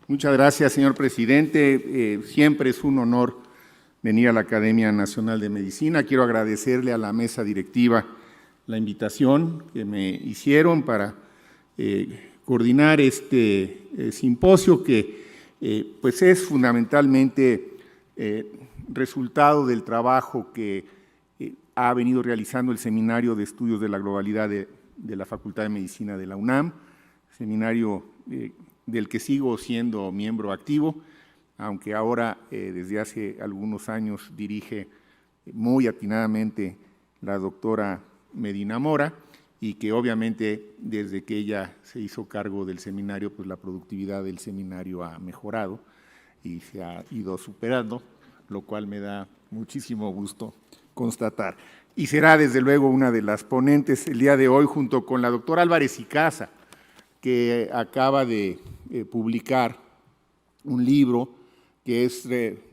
Muchas gracias, señor presidente. Siempre es un honor venir a la Academia Nacional de Medicina. Quiero agradecerle a la mesa directiva la invitación que me hicieron para coordinar este simposio que pues es fundamentalmente resultado del trabajo que ha venido realizando el Seminario de Estudios de la Globalidad de la Facultad de Medicina de la UNAM, seminario del que sigo siendo miembro activo, aunque ahora desde hace algunos años dirige muy atinadamente la doctora Medina Mora, y que obviamente desde que ella se hizo cargo del seminario, pues la productividad del seminario ha mejorado y se ha ido superando, lo cual me da muchísimo gusto constatar. Y será desde luego una de las ponentes el día de hoy, junto con la doctora Álvarez y Casa, que acaba de publicar un libro que es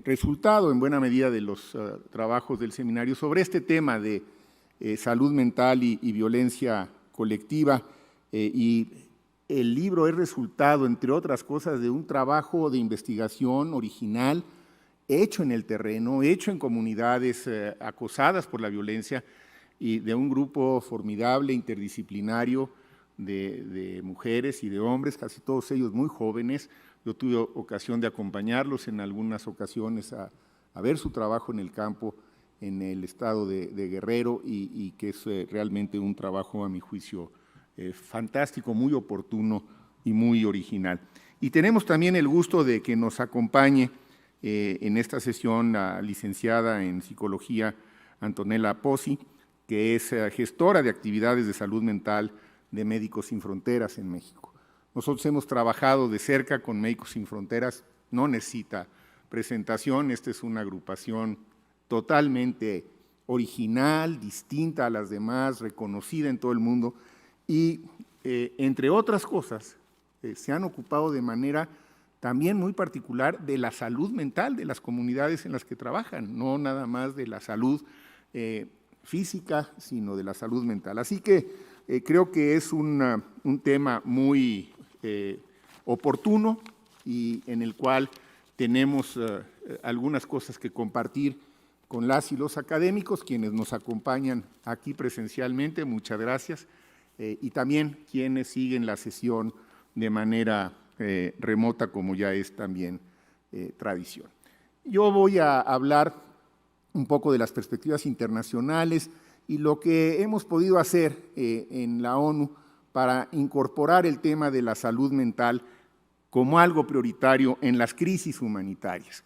resultado en buena medida de los trabajos del seminario sobre este tema de salud mental y violencia colectiva. Y el libro es resultado, entre otras cosas, de un trabajo de investigación original hecho en el terreno, hecho en comunidades acosadas por la violencia y de un grupo formidable, interdisciplinario, de mujeres y de hombres, casi todos ellos muy jóvenes. Yo tuve ocasión de acompañarlos en algunas ocasiones a ver su trabajo en el campo, en el estado de Guerrero, y que es realmente un trabajo, a mi juicio, fantástico, muy oportuno y muy original. Y tenemos también el gusto de que nos acompañe en esta sesión la licenciada en Psicología Antonella Pozzi, que es gestora de actividades de salud mental de Médicos Sin Fronteras en México. Nosotros hemos trabajado de cerca con Médicos Sin Fronteras, no necesita presentación, esta es una agrupación totalmente original, distinta a las demás, reconocida en todo el mundo y, entre otras cosas, se han ocupado de manera también muy particular de la salud mental de las comunidades en las que trabajan, no nada más de la salud física, sino de la salud mental. Así que creo que es un tema muy oportuno y en el cual tenemos algunas cosas que compartir con las y los académicos, quienes nos acompañan aquí presencialmente, muchas gracias, y también quienes siguen la sesión de manera remota, como ya es también tradición. Yo voy a hablar un poco de las perspectivas internacionales y lo que hemos podido hacer en la ONU para incorporar el tema de la salud mental como algo prioritario en las crisis humanitarias.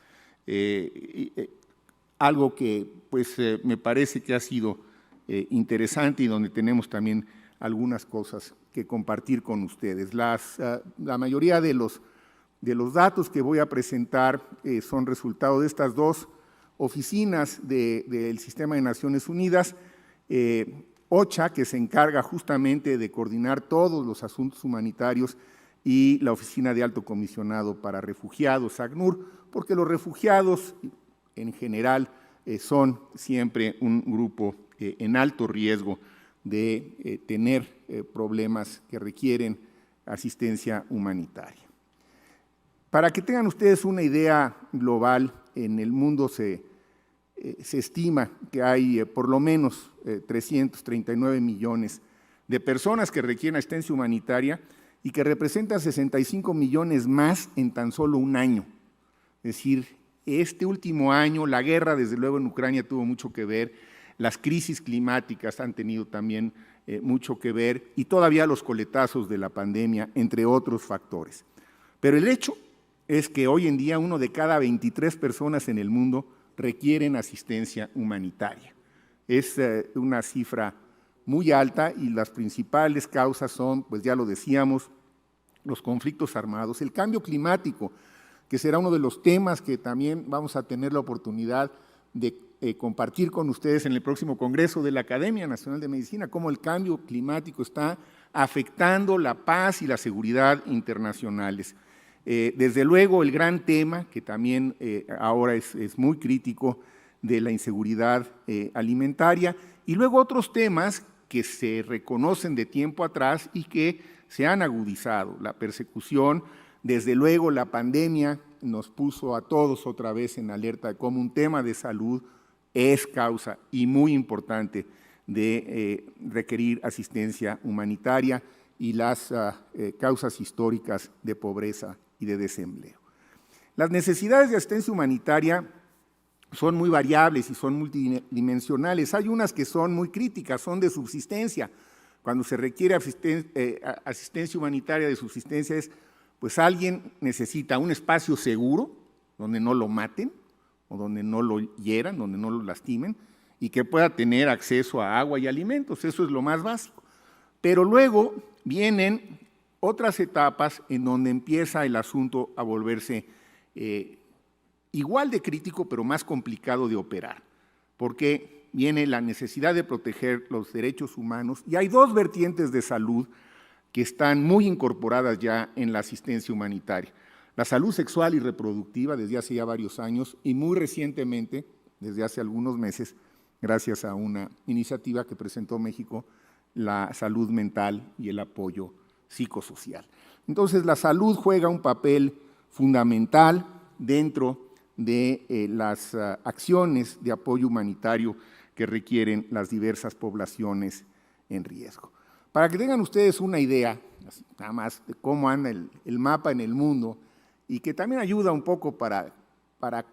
Algo que pues, me parece que ha sido interesante y donde tenemos también algunas cosas que compartir con ustedes. La mayoría de los datos que voy a presentar son resultado de estas dos oficinas del Sistema de Naciones Unidas, OCHA, que se encarga justamente de coordinar todos los asuntos humanitarios, y la Oficina de Alto Comisionado para Refugiados, ACNUR, porque los refugiados en general son siempre un grupo en alto riesgo de tener problemas que requieren asistencia humanitaria. Para que tengan ustedes una idea global, en el mundo se estima que hay por lo menos 339 millones de personas que requieren asistencia humanitaria y que representan 65 millones más en tan solo un año. Es decir, este último año, la guerra desde luego en Ucrania tuvo mucho que ver, las crisis climáticas han tenido también mucho que ver y todavía los coletazos de la pandemia, entre otros factores. Pero el hecho es que hoy en día 1 de cada 23 personas en el mundo requieren asistencia humanitaria. Es una cifra muy alta y las principales causas son, pues ya lo decíamos, los conflictos armados, el cambio climático, que será uno de los temas que también vamos a tener la oportunidad de compartir con ustedes en el próximo Congreso de la Academia Nacional de Medicina, cómo el cambio climático está afectando la paz y la seguridad internacionales. Desde luego, el gran tema, que también ahora es muy crítico, de la inseguridad alimentaria, y luego otros temas que se reconocen de tiempo atrás y que se han agudizado, la persecución Desde luego la pandemia nos puso a todos otra vez en alerta de cómo un tema de salud es causa y muy importante de requerir asistencia humanitaria y las causas históricas de pobreza y de desempleo. Las necesidades de asistencia humanitaria son muy variables y son multidimensionales. Hay unas que son muy críticas, son de subsistencia. Cuando se requiere asistencia humanitaria de subsistencia es, pues alguien necesita un espacio seguro, donde no lo maten, o donde no lo hieran, donde no lo lastimen, y que pueda tener acceso a agua y alimentos. Eso es lo más básico. Pero luego vienen otras etapas en donde empieza el asunto a volverse igual de crítico, pero más complicado de operar, porque viene la necesidad de proteger los derechos humanos, y hay dos vertientes de salud que están muy incorporadas ya en la asistencia humanitaria. La salud sexual y reproductiva desde hace ya varios años, y muy recientemente, desde hace algunos meses, gracias a una iniciativa que presentó México, la salud mental y el apoyo psicosocial. Entonces, la salud juega un papel fundamental dentro de las acciones de apoyo humanitario que requieren las diversas poblaciones en riesgo. Para que tengan ustedes una idea, nada más, de cómo anda el mapa en el mundo, y que también ayuda un poco para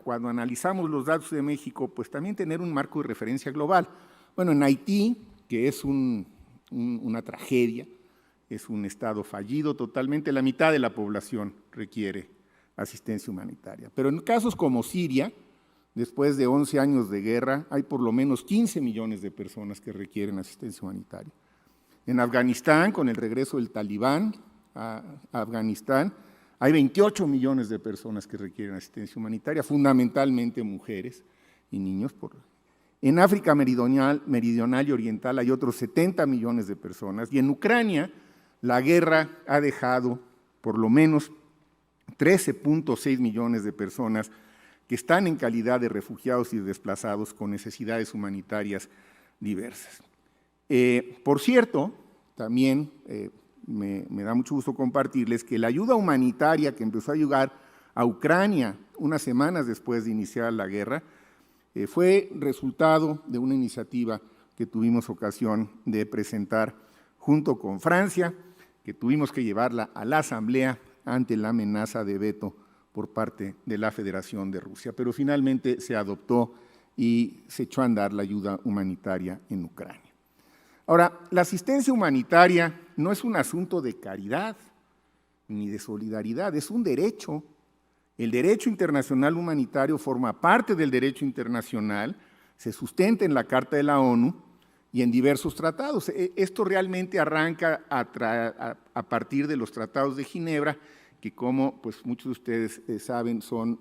cuando analizamos los datos de México, pues también tener un marco de referencia global. Bueno, en Haití, que es una tragedia, es un estado fallido totalmente, la mitad de la población requiere asistencia humanitaria. Pero en casos como Siria, después de 11 años de guerra, hay por lo menos 15 millones de personas que requieren asistencia humanitaria. En Afganistán, con el regreso del talibán a Afganistán, hay 28 millones de personas que requieren asistencia humanitaria, fundamentalmente mujeres y niños. En África meridional y oriental hay otros 70 millones de personas, y en Ucrania la guerra ha dejado por lo menos 13.6 millones de personas que están en calidad de refugiados y desplazados con necesidades humanitarias diversas. Por cierto, también me da mucho gusto compartirles que la ayuda humanitaria que empezó a llegar a Ucrania unas semanas después de iniciar la guerra fue resultado de una iniciativa que tuvimos ocasión de presentar junto con Francia, que tuvimos que llevarla a la Asamblea ante la amenaza de veto por parte de la Federación de Rusia, pero finalmente se adoptó y se echó a andar la ayuda humanitaria en Ucrania. Ahora, la asistencia humanitaria no es un asunto de caridad ni de solidaridad, es un derecho. El derecho internacional humanitario forma parte del derecho internacional, se sustenta en la Carta de la ONU y en diversos tratados. Esto realmente arranca a partir de los tratados de Ginebra, que como pues, muchos de ustedes saben son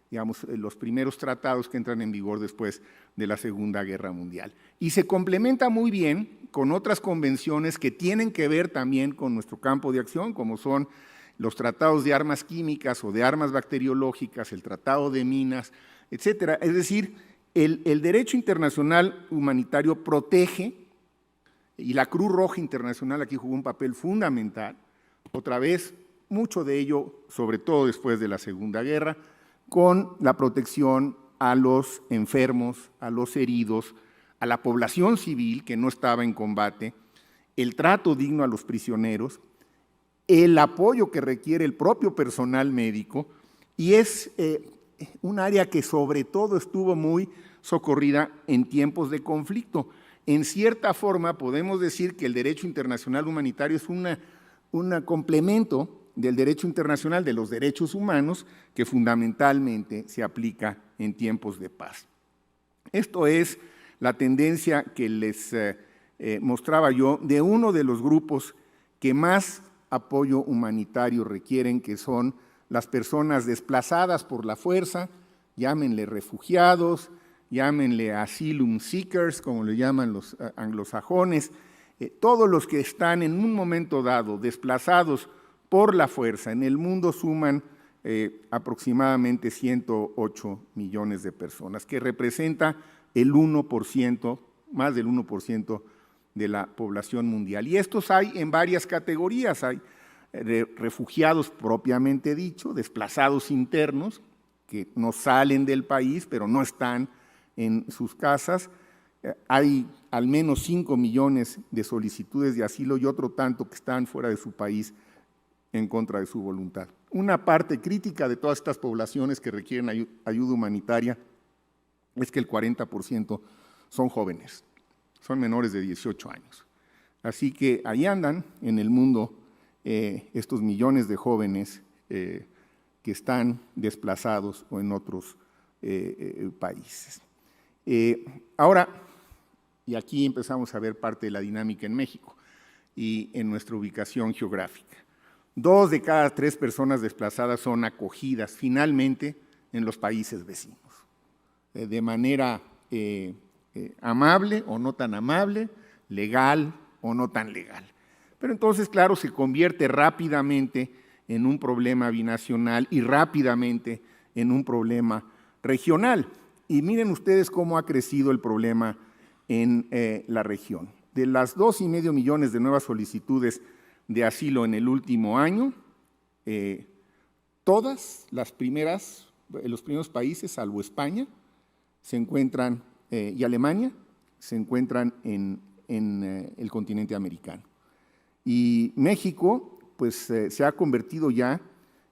digamos, los primeros tratados que entran en vigor después de la Segunda Guerra Mundial. Y se complementa muy bien con otras convenciones que tienen que ver también con nuestro campo de acción, como son los tratados de armas químicas o de armas bacteriológicas, el tratado de minas, etcétera. Es decir, el derecho internacional humanitario protege, y la Cruz Roja Internacional aquí jugó un papel fundamental, otra vez, mucho de ello, sobre todo después de la Segunda Guerra, con la protección a los enfermos, a los heridos, a la población civil que no estaba en combate, el trato digno a los prisioneros, el apoyo que requiere el propio personal médico, y es un área que sobre todo estuvo muy socorrida en tiempos de conflicto. En cierta forma podemos decir que el derecho internacional humanitario es un complemento del derecho internacional de los derechos humanos que fundamentalmente se aplica en tiempos de paz. Esto es la tendencia que les mostraba yo de uno de los grupos que más apoyo humanitario requieren, que son las personas desplazadas por la fuerza, llámenle refugiados, llámenle asylum seekers, como le llaman los anglosajones, todos los que están en un momento dado desplazados por la fuerza. En el mundo suman aproximadamente 108 millones de personas, que representa el 1%, más del 1% de la población mundial. Y estos hay en varias categorías. Hay refugiados propiamente dicho, desplazados internos, que no salen del país, pero no están en sus casas. Hay al menos 5 millones de solicitudes de asilo y otro tanto que están fuera de su país en contra de su voluntad. Una parte crítica de todas estas poblaciones que requieren ayuda humanitaria es que el 40% son jóvenes, son menores de 18 años. Así que ahí andan en el mundo estos millones de jóvenes que están desplazados o en otros países. Ahora, y aquí empezamos a ver parte de la dinámica en México y en nuestra ubicación geográfica. 2 de cada 3 personas desplazadas son acogidas finalmente en los países vecinos, de manera amable o no tan amable, legal o no tan legal. Pero entonces, claro, se convierte rápidamente en un problema binacional y rápidamente en un problema regional. Y miren ustedes cómo ha crecido el problema en la región. De las 2,5 millones de nuevas solicitudes de asilo en el último año, todas los primeros países, salvo España, se encuentran, y Alemania, se encuentran en el continente americano. Y México, pues, se ha convertido ya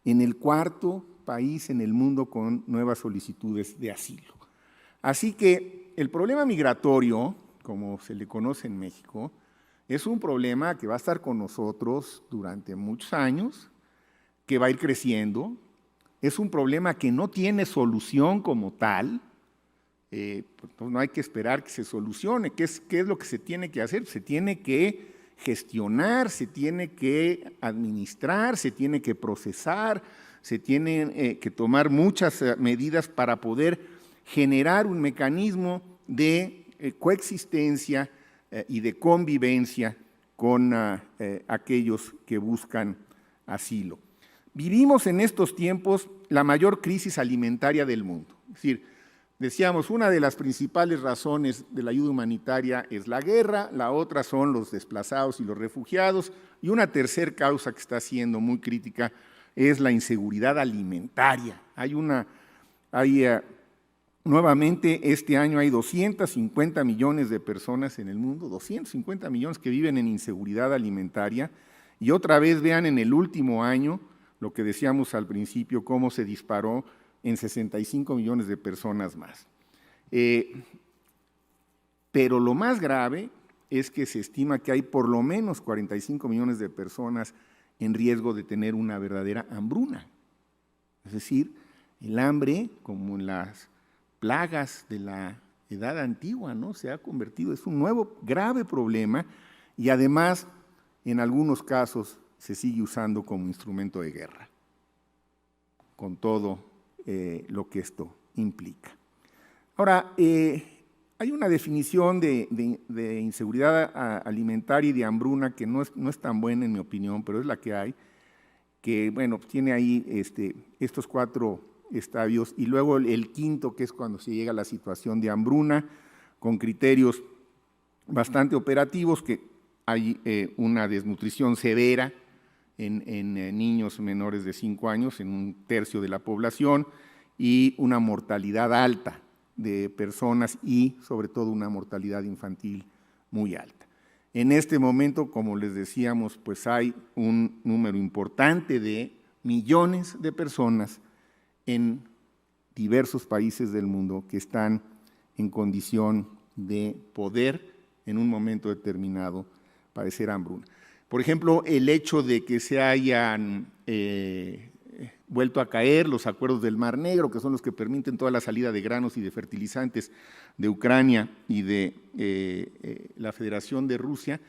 en el 4º país en el mundo con nuevas solicitudes de asilo. Así que el problema migratorio, como se le conoce en México, es un problema que va a estar con nosotros durante muchos años, que va a ir creciendo. Es un problema que no tiene solución como tal. Pues no hay que esperar que se solucione. ¿Qué es lo que se tiene que hacer? Se tiene que gestionar, se tiene que administrar, se tiene que procesar, se tienen que tomar muchas medidas para poder generar un mecanismo de coexistencia y de convivencia con aquellos que buscan asilo. Vivimos en estos tiempos la mayor crisis alimentaria del mundo. Es decir, decíamos, una de las principales razones de la ayuda humanitaria es la guerra, la otra son los desplazados y los refugiados, y una tercera causa que está siendo muy crítica es la inseguridad alimentaria. Nuevamente, este año hay 250 millones de personas en el mundo, 250 millones que viven en inseguridad alimentaria, y otra vez vean en el último año, lo que decíamos al principio, cómo se disparó en 65 millones de personas más. Pero lo más grave es que se estima que hay por lo menos 45 millones de personas en riesgo de tener una verdadera hambruna. Es decir, el hambre, como en las plagas de la edad antigua, ¿no? Se ha convertido, es un nuevo grave problema y además, en algunos casos, se sigue usando como instrumento de guerra, con todo lo que esto implica. Ahora, hay una definición de inseguridad alimentaria y de hambruna que no es tan buena en mi opinión, pero es la que hay, que bueno, tiene ahí estos 4 estadios y luego el quinto, que es cuando se llega a la situación de hambruna, con criterios bastante operativos, que hay una desnutrición severa en niños menores de 5 años, en 1/3 de la población, y una mortalidad alta de personas y sobre todo una mortalidad infantil muy alta. En este momento, como les decíamos, pues hay un número importante de millones de personas en diversos países del mundo que están en condición de poder en un momento determinado padecer hambruna. Por ejemplo, el hecho de que se hayan vuelto a caer los acuerdos del Mar Negro, que son los que permiten toda la salida de granos y de fertilizantes de Ucrania y de la Federación de Rusia,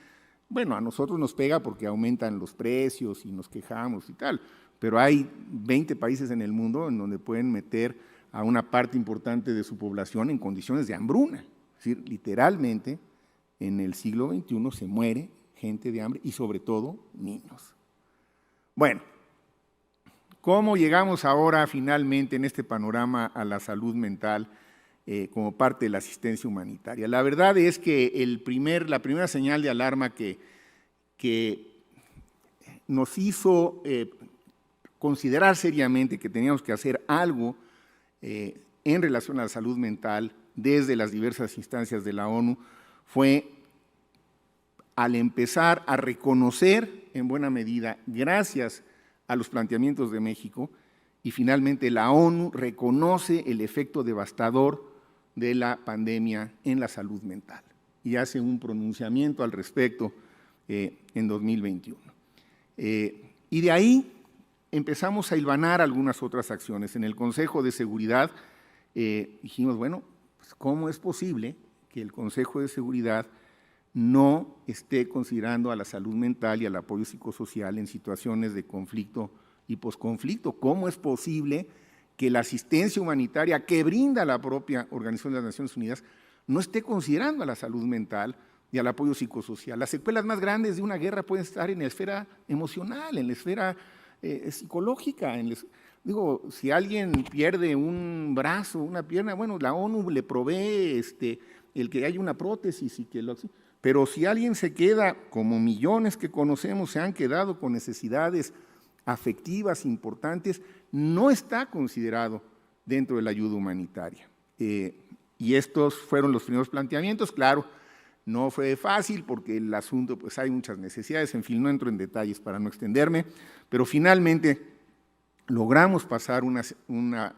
bueno, a nosotros nos pega porque aumentan los precios y nos quejamos y tal, pero hay 20 países en el mundo en donde pueden meter a una parte importante de su población en condiciones de hambruna. Es decir, literalmente, en el siglo XXI se muere gente de hambre y sobre todo niños. Bueno, ¿cómo llegamos ahora finalmente en este panorama a la salud mental como parte de la asistencia humanitaria? La verdad es que la primera señal de alarma que nos hizo considerar seriamente que teníamos que hacer algo en relación a la salud mental desde las diversas instancias de la ONU fue al empezar a reconocer en buena medida, gracias a los planteamientos de México, y finalmente la ONU reconoce el efecto devastador de la pandemia en la salud mental y hace un pronunciamiento al respecto en 2021. Y de ahí empezamos a hilvanar algunas otras acciones. En el Consejo de Seguridad dijimos, bueno, pues ¿cómo es posible que el Consejo de Seguridad no esté considerando a la salud mental y al apoyo psicosocial en situaciones de conflicto y posconflicto? ¿Cómo es posible que la asistencia humanitaria que brinda la propia Organización de las Naciones Unidas no esté considerando a la salud mental y al apoyo psicosocial? Las secuelas más grandes de una guerra pueden estar en la esfera emocional, en la esfera psicológica. Digo, si alguien pierde un brazo, una pierna, bueno, la ONU le provee el que haya una prótesis y que lo... Pero si alguien se queda, como millones que conocemos se han quedado con necesidades afectivas importantes, no está considerado dentro de la ayuda humanitaria. Y estos fueron los primeros planteamientos. Claro, no fue fácil porque el asunto, pues hay muchas necesidades, en fin, no entro en detalles para no extenderme, pero finalmente logramos pasar una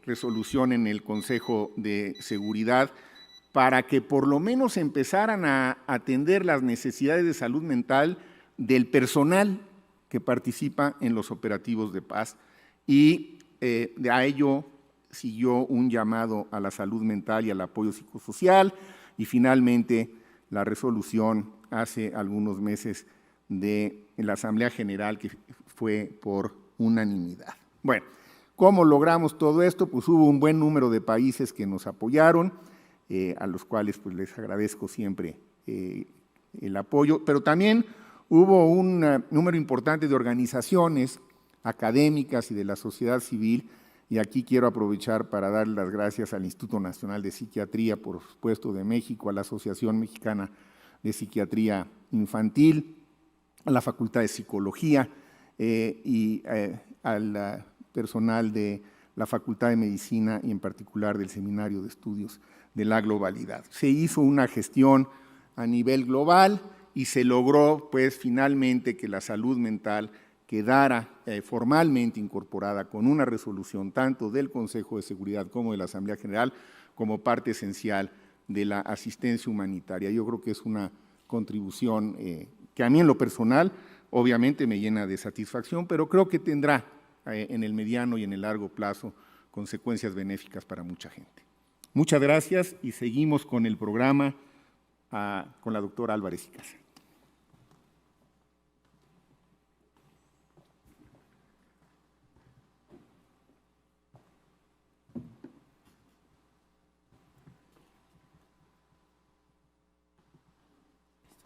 resolución en el Consejo de Seguridad para que por lo menos empezaran a atender las necesidades de salud mental del personal que participa en los operativos de paz, y a ello siguió un llamado a la salud mental y al apoyo psicosocial, y finalmente la resolución hace algunos meses de la Asamblea General que fue por unanimidad. Bueno, ¿cómo logramos todo esto? Pues hubo un buen número de países que nos apoyaron, a los cuales pues les agradezco siempre el apoyo, pero también hubo un número importante de organizaciones académicas y de la sociedad civil, y aquí quiero aprovechar para dar las gracias al Instituto Nacional de Psiquiatría, por supuesto, de México, a la Asociación Mexicana de Psiquiatría Infantil, a la Facultad de Psicología y al personal de la Facultad de Medicina y en particular del Seminario de Estudios de la Globalidad. Se hizo una gestión a nivel global y se logró, pues, finalmente que la salud mental quedara formalmente incorporada con una resolución tanto del Consejo de Seguridad como de la Asamblea General como parte esencial de la asistencia humanitaria. Yo creo que es una contribución que a mí en lo personal obviamente me llena de satisfacción, pero creo que tendrá en el mediano y en el largo plazo consecuencias benéficas para mucha gente. Muchas gracias y seguimos con el programa con la doctora Álvarez y Casa.